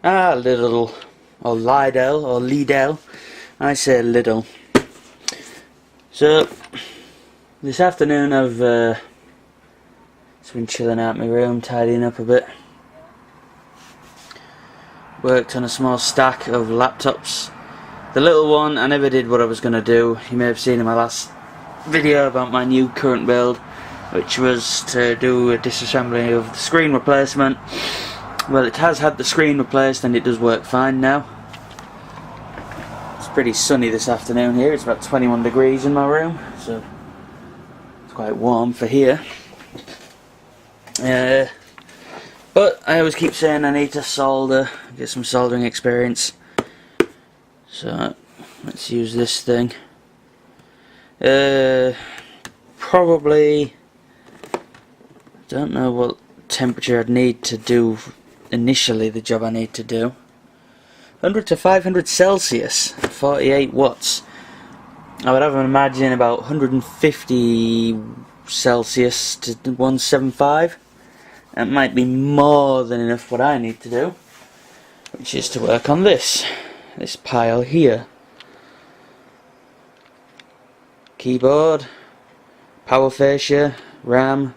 Lidl, or Lidl, or Lidl. I say Lidl. So, this afternoon I've just been chilling out in my room, tidying up a bit. Worked on a small stack of laptops. The little one, I never did what I was going to do. You may have seen in my last video about my new current build, which was to do a disassembly of the screen replacement. Well, it has had the screen replaced and it does work fine now. It's pretty sunny this afternoon here. It's about 21 degrees in my room, so it's quite warm for here. But I always keep saying I need to solder, get some soldering experience. So let's use this thing. Probably don't know what temperature I'd need to do initially, the job I need to do. 100 to 500 Celsius, 48 watts. I would have to imagine about 150 Celsius to 175. That might be more than enough what I need to do, which is to work on this pile here. Keyboard, power fascia, RAM,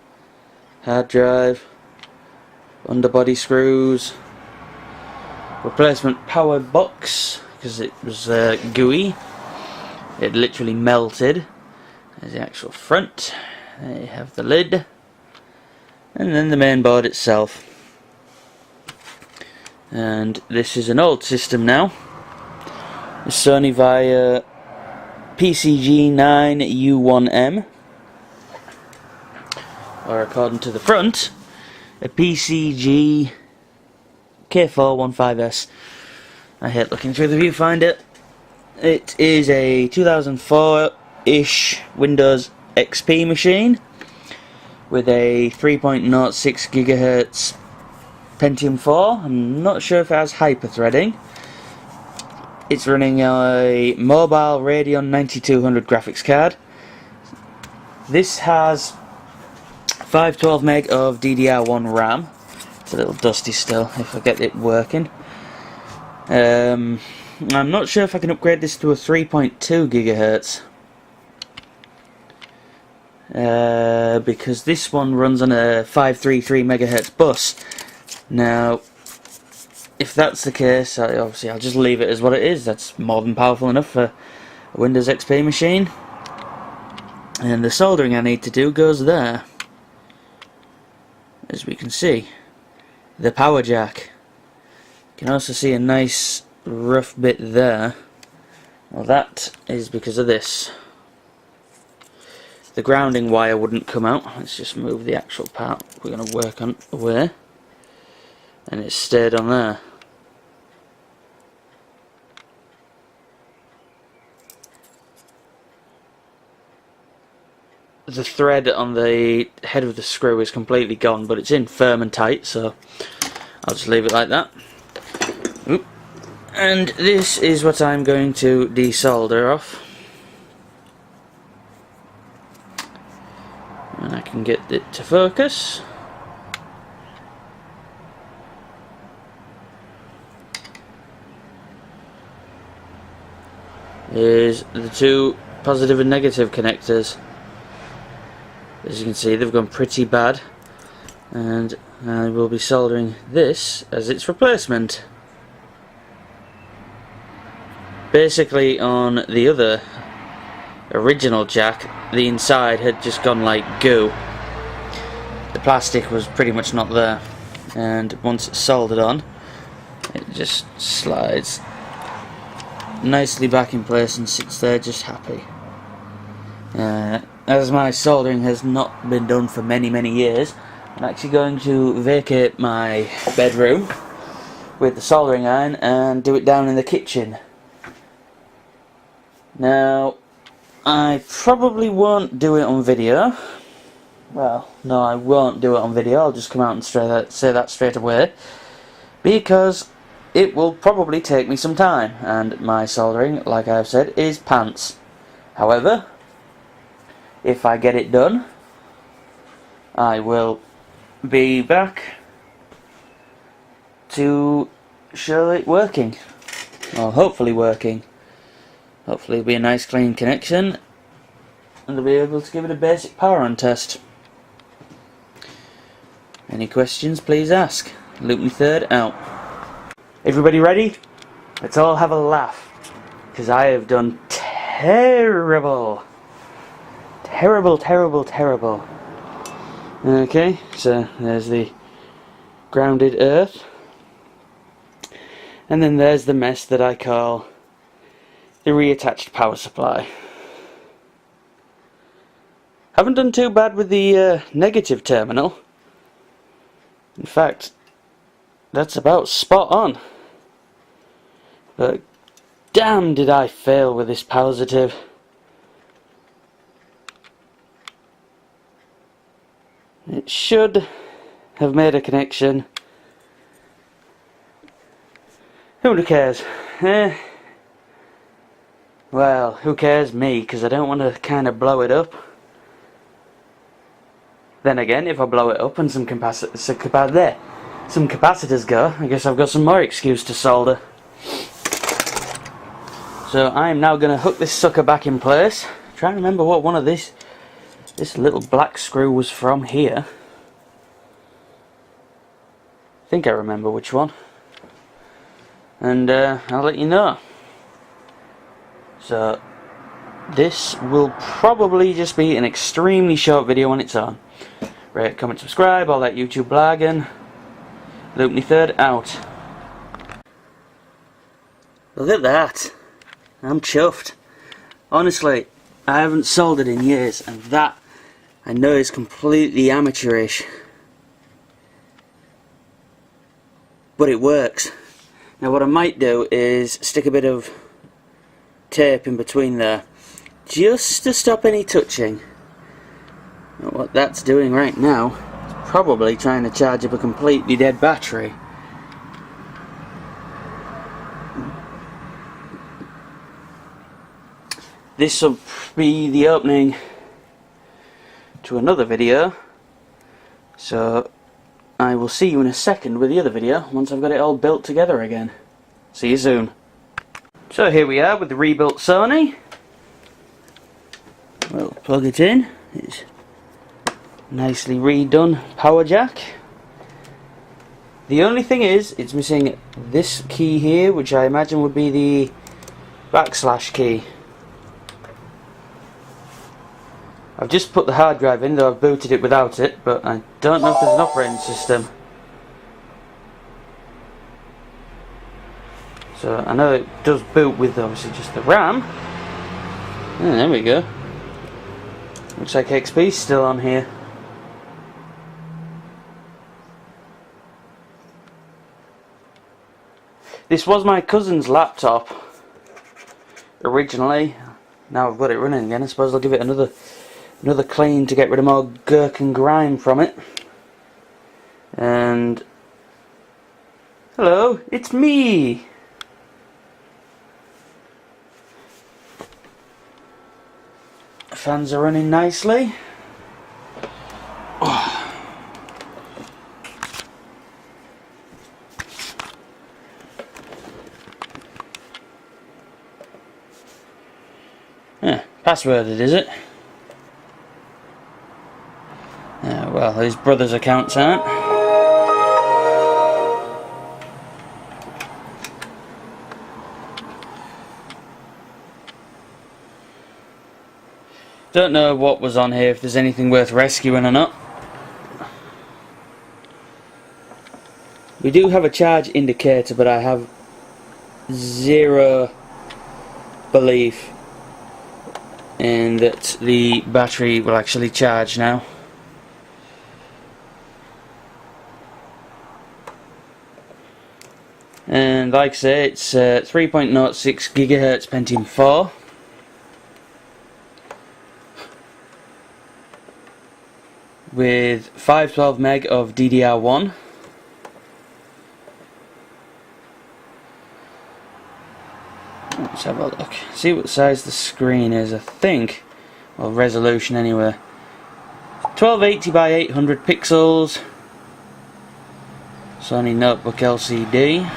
hard drive, underbody screws, replacement power box because it was gooey. It literally melted. There's the actual front. There you have the lid, and then the main board itself. And this is an old system now. The Sony Vaio PCG-K415S, or according to the front, a PCG-K415S. I hate looking through the viewfinder. It is a 2004-ish Windows XP machine with a 3.06 GHz Pentium 4. I'm not sure if it has hyper-threading. It's running a mobile Radeon 9200 graphics card. This has 512 meg of DDR1 RAM. It's a little dusty still if I get it working. I'm not sure if I can upgrade this to a 3.2 gigahertz. Because this one runs on a 533 megahertz bus. Now, if that's the case, obviously I'll just leave it as what it is. That's more than powerful enough for a Windows XP machine. And the soldering I need to do goes there. As we can see, the power jack. You can also see a nice rough bit there. Well, that is because of this. The grounding wire wouldn't come out. Let's just move the actual part we're going to work on away. And it stayed on there. The thread on the head of the screw is completely gone, but it's in firm and tight, so I'll just leave it like that. Oop. And this is what I'm going to desolder off. And I can get it to focus. Here's the two positive and negative connectors. As you can see, they've gone pretty bad, and I will be soldering this as its replacement. Basically, on the other original jack, the inside had just gone like goo. The plastic was pretty much not there, and once it's soldered on, it just slides nicely back in place and sits there just happy. As my soldering has not been done for many years, I'm actually going to vacate my bedroom with the soldering iron and do it down in the kitchen. Now, I probably won't do it on video. Well, no, I won't do it on video. I'll just come out and say that straight away, because it will probably take me some time, and my soldering, like I've said, is pants. However, if I get it done, I will be back to show it working. Or hopefully working. Hopefully it'll be a nice clean connection and I'll be able to give it a basic power on test. Any questions, please ask. Loop me third out. Everybody ready? Let's all have a laugh. Because I have done terrible. Terrible, terrible, terrible. Okay, so there's the grounded earth. And then there's the mess that I call the reattached power supply. Haven't done too bad with the negative terminal. In fact, that's about spot on. But damn did I fail with this positive. It should have made a connection. Who cares? Well, who cares? Me, because I don't want to kind of blow it up. Then again, if I blow it up and some capacitors go, I guess I've got some more excuse to solder. So I'm now going to hook this sucker back in place. Try to remember what one of this little black screw was from here. I think I remember which one. And I'll let you know. So this will probably just be an extremely short video on its own. Rate, comment, subscribe, all that YouTube blagging. Loop me third out. Look at that. I'm chuffed. Honestly, I haven't soldered in years, and that I know is completely amateurish. But it works. Now what I might do is stick a bit of tape in between there, just to stop any touching. What that's doing right now is probably trying to charge up a completely dead battery. This will be the opening to another video, so I will see you in a second with the other video once I've got it all built together again. See you soon. So here we are with the rebuilt Sony. We'll plug it in. It's nicely redone power jack. The only thing is, it's missing this key here, which I imagine would be the backslash key. I've just put the hard drive in, though I've booted it without it, but I don't know if there's an operating system. So I know it does boot with obviously just the RAM. And there we go. Looks like XP's still on here. This was my cousin's laptop originally. Now I've got it running again. I suppose I'll give it another clean to get rid of more gurk and grime from it. And hello, it's me. Fans are running nicely. Oh. Yeah, passworded, is it? Yeah, well, his brother's accounts aren't. Don't know what was on here, if there's anything worth rescuing or not. We do have a charge indicator, but I have zero belief in that the battery will actually charge now. And like I say, it's 3.06 GHz Pentium 4. With 512 meg of DDR1. Let's have a look. See what size the screen is. I think, well, resolution anyway. 1280 by 800 pixels. Sony notebook LCD.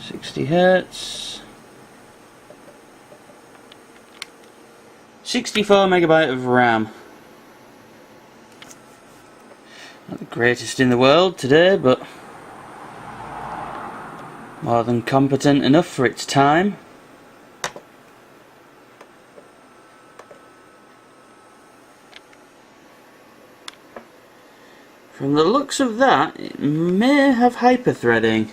60 Hertz. 64 MB of RAM. Not the greatest in the world today, but more than competent enough for its time. From the looks of that, it may have hyper-threading.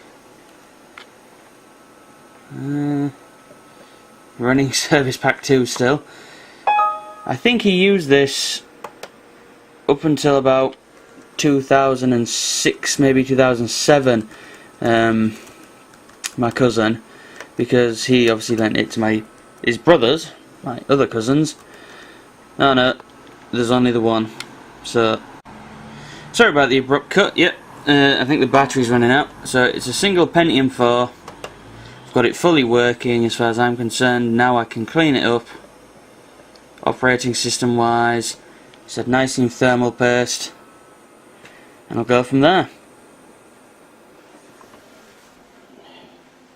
Running Service Pack 2 still. I think he used this up until about 2006, maybe 2007, my cousin, because he obviously lent it to his brothers, my other cousins. Oh no, there's only the one. So, sorry about the abrupt cut. Yep, I think the battery's running out. So it's a single Pentium 4. I've got it fully working as far as I'm concerned. Now I can clean it up. Operating system wise, it's had nice and thermal paste, and I'll go from there.